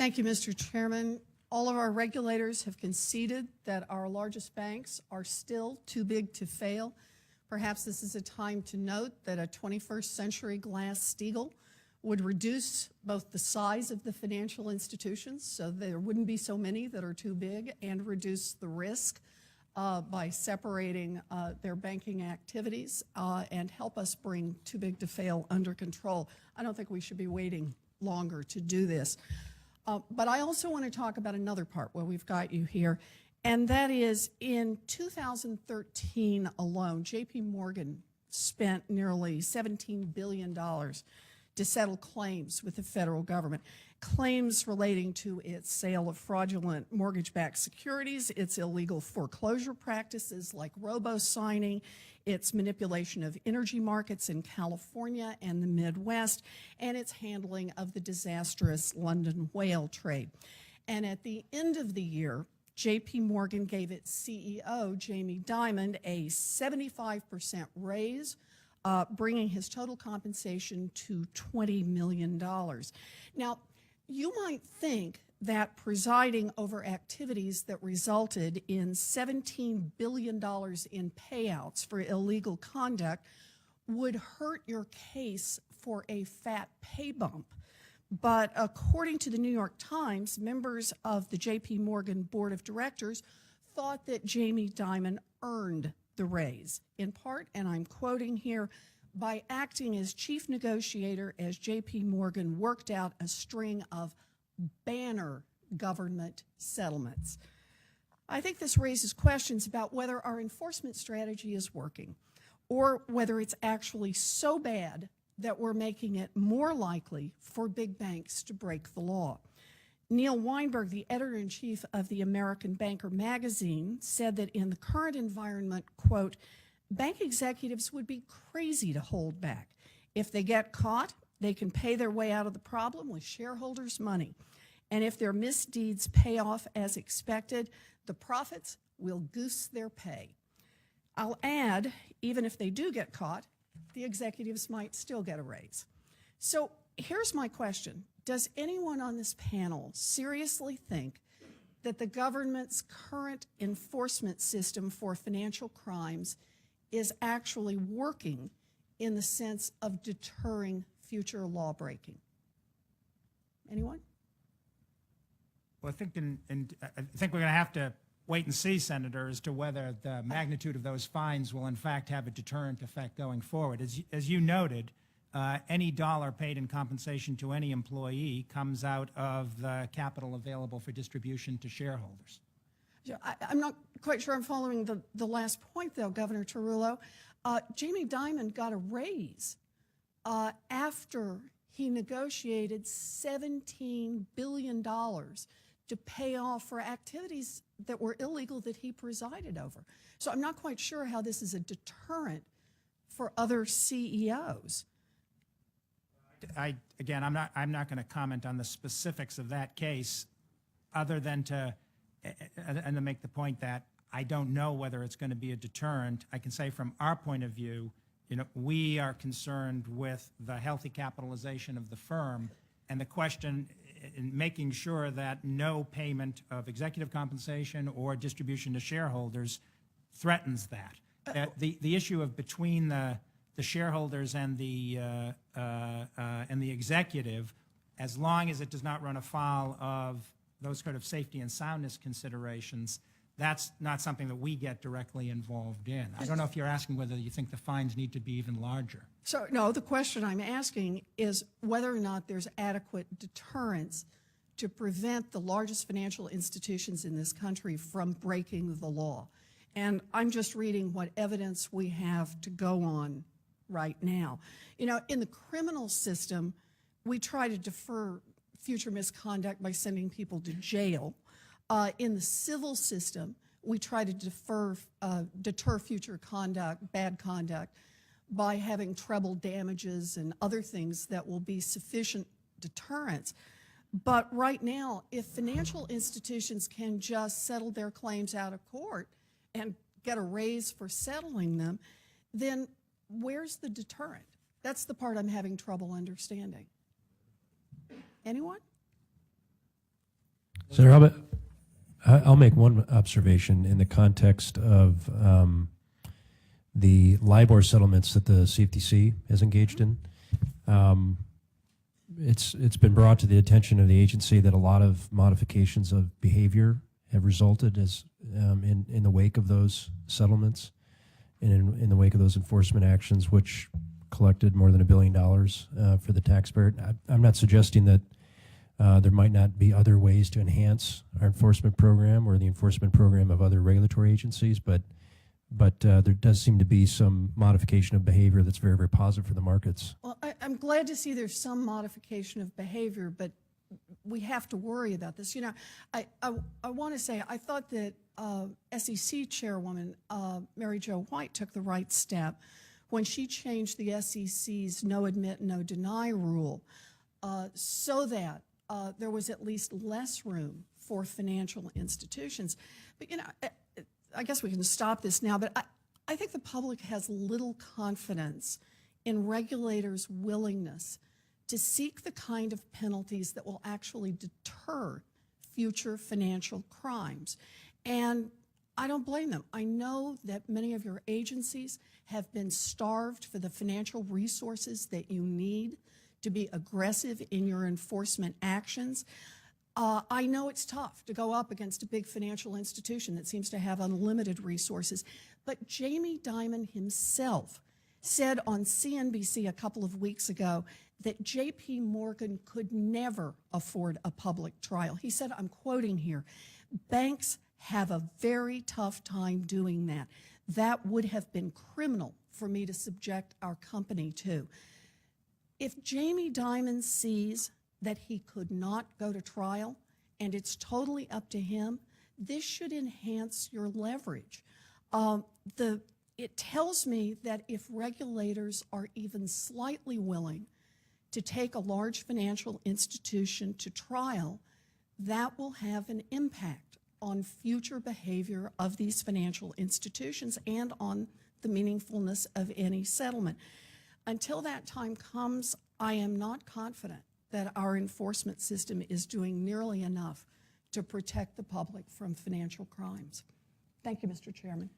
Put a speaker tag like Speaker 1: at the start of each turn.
Speaker 1: Thank you, Mr. Chairman. All of our regulators have conceded that our largest banks are still too big to fail. Perhaps this is a time to note that a 21st century Glass-Steagall would reduce both the size of the financial institutions, so there wouldn't be so many that are too big, and reduce the risk by separating their banking activities and help us bring too big to fail under control. I don't think we should be waiting longer to do this. But I also want to talk about another part where we've got you here, and that is in 2013 alone, J.P. Morgan spent nearly $17 billion to settle claims with the federal government, claims relating to its sale of fraudulent mortgage-backed securities, its illegal foreclosure practices like robo-signing, its manipulation of energy markets in California and the Midwest, and its handling of the disastrous London whale trade. And at the end of the year, J.P. Morgan gave its CEO, Jamie Dimon, a 75% raise, bringing his total compensation to $20 million. Now, you might think that presiding over activities that resulted in $17 billion in payouts for illegal conduct would hurt your case for a fat pay bump. But according to the New York Times, members of the J.P. Morgan Board of Directors thought that Jamie Dimon earned the raise, in part, and I'm quoting here, by acting as chief negotiator as J.P. Morgan worked out a string of banner government settlements. I think this raises questions about whether our enforcement strategy is working or whether it's actually so bad that we're making it more likely for big banks to break the law. Neil Weinberg, the editor-in-chief of the American Banker magazine, said that in the current environment, quote, bank executives would be crazy to hold back. If they get caught, they can pay their way out of the problem with shareholders' money. And if their misdeeds pay off as expected, the profits will goose their pay. I'll add, even if they do get caught, the executives might still get a raise. So here's my question. Does anyone on this panel seriously think that the government's current enforcement system for financial crimes is actually working in the sense of deterring future law breaking? Anyone?
Speaker 2: Well, I think we're going to have to wait and see, Senator, as to whether the magnitude of those fines will in fact have a deterrent effect going forward. As you noted, any dollar paid in compensation to any employee comes out of the capital available for distribution to shareholders.
Speaker 1: I'm not quite sure I'm following the last point, though, Governor Tarullo. Jamie Dimon got a raise after he negotiated $17 billion to pay off for activities that were illegal that he presided over. So I'm not quite sure how this is a deterrent for other CEOs.
Speaker 2: Again, I'm not going to comment on the specifics of that case, other than to make the point that I don't know whether it's going to be a deterrent. I can say from our point of view, we are concerned with the healthy capitalization of the firm, and the question in making sure that no payment of executive compensation or distribution to shareholders threatens that. The issue of between the shareholders and the executive, as long as it does not run afoul of those sort of safety and soundness considerations, that's not something that we get directly involved in. I don't know if you're asking whether you think the fines need to be even larger.
Speaker 1: So, no, the question I'm asking is whether or not there's adequate deterrence to prevent the largest financial institutions in this country from breaking the law. And I'm just reading what evidence we have to go on right now. In the criminal system, we try to defer future misconduct by sending people to jail. In the civil system, we try to deter future conduct, bad conduct, by having treble damages and other things that will be sufficient deterrence. But right now, if financial institutions can just settle their claims out of court and get a raise for settling them, then where's the deterrent? That's the part I'm having trouble understanding. Anyone?
Speaker 3: So Robert, I'll make one observation in the context of the LIBOR settlements that the CFTC has engaged in. It's been brought to the attention of the agency that a lot of modifications of behavior have resulted as in the wake of those settlements and in the wake of those enforcement actions, which collected more than $1 billion for the taxpayer. I'm not suggesting that there might not be other ways to enhance our enforcement program or the enforcement program of other regulatory agencies, but there does seem to be some modification of behavior that's very, very positive for the markets.
Speaker 1: Well, I'm glad to see there's some modification of behavior, but we have to worry about this. You know, I want to say I thought that SEC Chairwoman Mary Jo White took the right step when she changed the SEC's no admit, no deny rule so that there was at least less room for financial institutions. But, you know, I guess we can stop this now, but I think the public has little confidence in regulators' willingness to seek the kind of penalties that will actually deter future financial crimes. And I don't blame them. I know that many of your agencies have been starved for the financial resources that you need to be aggressive in your enforcement actions. I know it's tough to go up against a big financial institution that seems to have unlimited resources, but Jamie Dimon himself said on CNBC a couple of weeks ago that J.P. Morgan could never afford a public trial. He said, I'm quoting here, banks have a very tough time doing that. That would have been criminal for me to subject our company to. If Jamie Dimon sees that he could not go to trial, and it's totally up to him, this should enhance your leverage. It tells me that if regulators are even slightly willing to take a large financial institution to trial, that will have an impact on future behavior of these financial institutions and on the meaningfulness of any settlement. Until that time comes, I am not confident that our enforcement system is doing nearly enough to protect the public from financial crimes. Thank you, Mr. Chairman.